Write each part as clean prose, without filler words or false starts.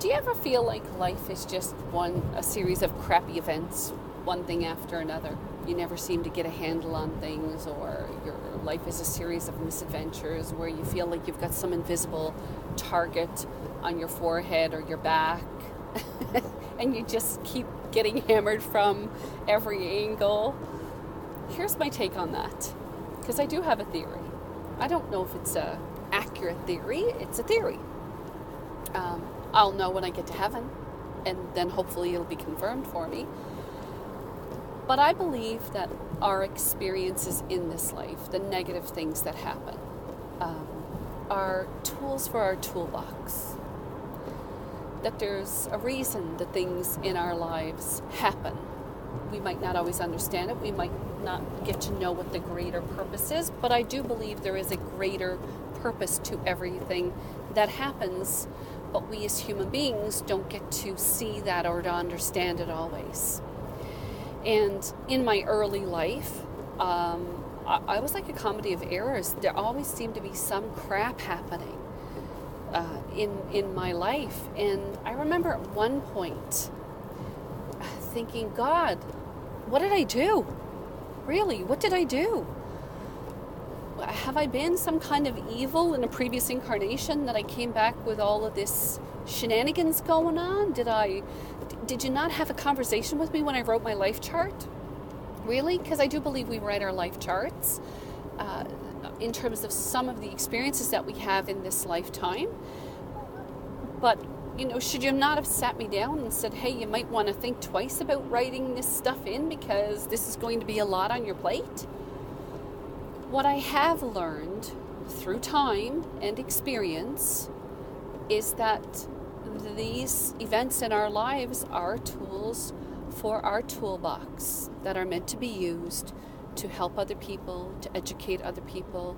Do you ever feel like life is just a series of crappy events, one thing after another? You never seem to get a handle on things, or your life is a series of misadventures where you feel like you've got some invisible target on your forehead or your back and you just keep getting hammered from every angle. Here's my take on that, because I do have a theory. I don't know if it's an accurate theory. It's a theory. I'll know when I get to heaven, and then hopefully it'll be confirmed for me. But I believe that our experiences in this life, the negative things that happen, are tools for our toolbox. That there's a reason that things in our lives happen. We might not always understand it. We might not get to know what the greater purpose is, but I do believe there is a greater purpose to everything that happens, but we as human beings don't get to see that or to understand it always. And in my early life, I was like a comedy of errors. There always seemed to be some crap happening in my life. And I remember at one point thinking, God, what did I do? Really, what did I do? Have I been some kind of evil in a previous incarnation that I came back with all of this shenanigans going on? Did you not have a conversation with me when I wrote my life chart? Really? Because I do believe we write our life charts in terms of some of the experiences that we have in this lifetime. But, should you not have sat me down and said, hey, you might want to think twice about writing this stuff in because this is going to be a lot on your plate? What I have learned through time and experience is that these events in our lives are tools for our toolbox that are meant to be used to help other people, to educate other people,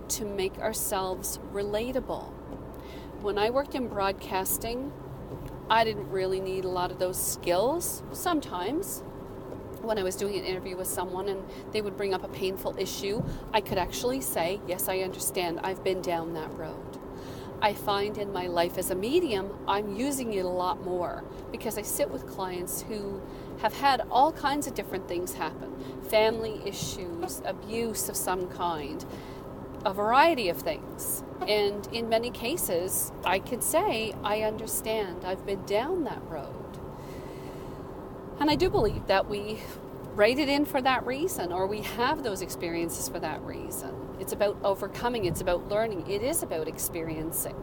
to make ourselves relatable. When I worked in broadcasting, I didn't really need a lot of those skills. Sometimes, when I was doing an interview with someone and they would bring up a painful issue, I could actually say, yes, I understand. I've been down that road. I find in my life as a medium, I'm using it a lot more because I sit with clients who have had all kinds of different things happen. Family issues, abuse of some kind, a variety of things. And in many cases, I could say, I understand. I've been down that road. And I do believe that we write it in for that reason, or we have those experiences for that reason. It's about overcoming. It's about learning. It is about experiencing.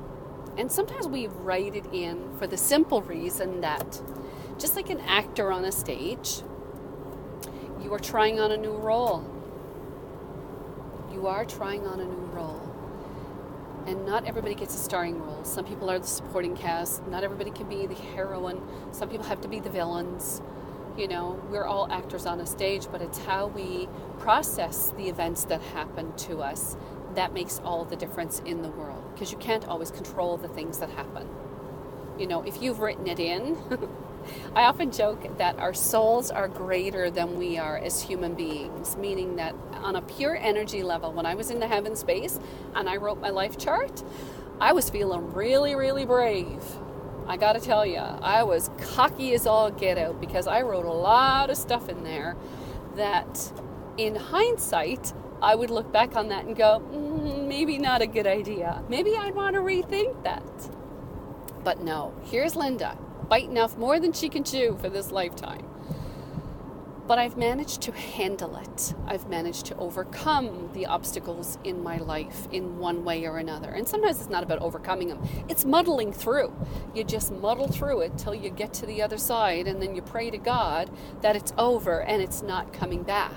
And sometimes we write it in for the simple reason that, just like an actor on a stage, you are trying on a new role. You are trying on a new role. And not everybody gets a starring role. Some people are the supporting cast. Not everybody can be the heroine. Some people have to be the villains. We're all actors on a stage, but it's how we process the events that happen to us that makes all the difference in the world. Because you can't always control the things that happen. If you've written it in, I often joke that our souls are greater than we are as human beings, meaning that on a pure energy level, when I was in the heaven space and I wrote my life chart, I was feeling really, really brave. I gotta tell you, I was cocky as all get out because I wrote a lot of stuff in there that in hindsight, I would look back on that and go, maybe not a good idea. Maybe I'd want to rethink that. But no, here's Linda, biting off more than she can chew for this lifetime. But I've managed to handle it. I've managed to overcome the obstacles in my life in one way or another. And sometimes it's not about overcoming them. It's muddling through. You just muddle through it till you get to the other side, and then you pray to God that it's over and it's not coming back.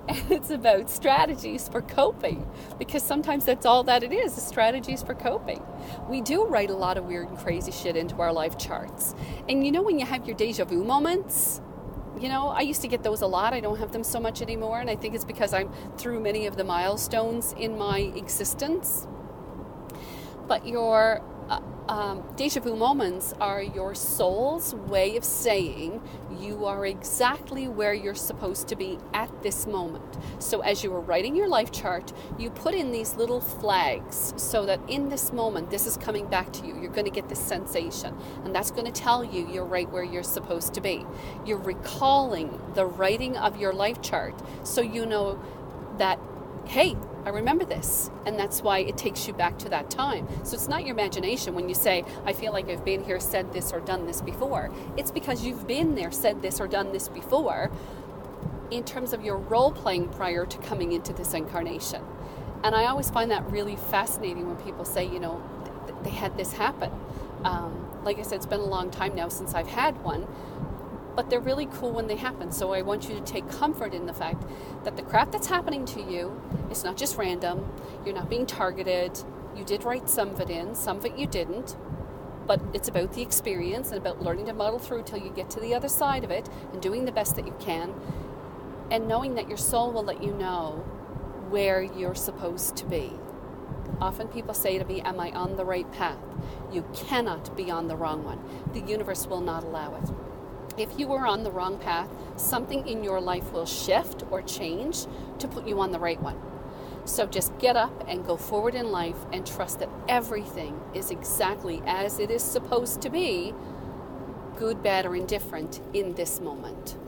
And it's about strategies for coping, because sometimes that's all that it is strategies for coping. We do write a lot of weird and crazy shit into our life charts. And when you have your deja vu moments, I used to get those a lot. I don't have them so much anymore. And I think it's because I'm through many of the milestones in my existence. But your Deja vu moments are your soul's way of saying you are exactly where you're supposed to be at this moment. So as you were writing your life chart, you put in these little flags so that in this moment, this is coming back to you. You're going to get this sensation, and that's going to tell you you're right where you're supposed to be. You're recalling the writing of your life chart so you know that, hey, I remember this, and that's why it takes you back to that time. So it's not your imagination when you say, I feel like I've been here, said this, or done this before. It's because you've been there, said this, or done this before in terms of your role playing prior to coming into this incarnation. And I always find that really fascinating when people say, you know, they had this happen. Like I said, it's been a long time now since I've had one, but they're really cool when they happen. So I want you to take comfort in the fact that the crap that's happening to you is not just random. You're not being targeted. You did write some of it in, some of it you didn't. But it's about the experience and about learning to muddle through till you get to the other side of it and doing the best that you can. And knowing that your soul will let you know where you're supposed to be. Often people say to me, am I on the right path? You cannot be on the wrong one. The universe will not allow it. If you are on the wrong path, something in your life will shift or change to put you on the right one. So just get up and go forward in life and trust that everything is exactly as it is supposed to be, good, bad, or indifferent in this moment.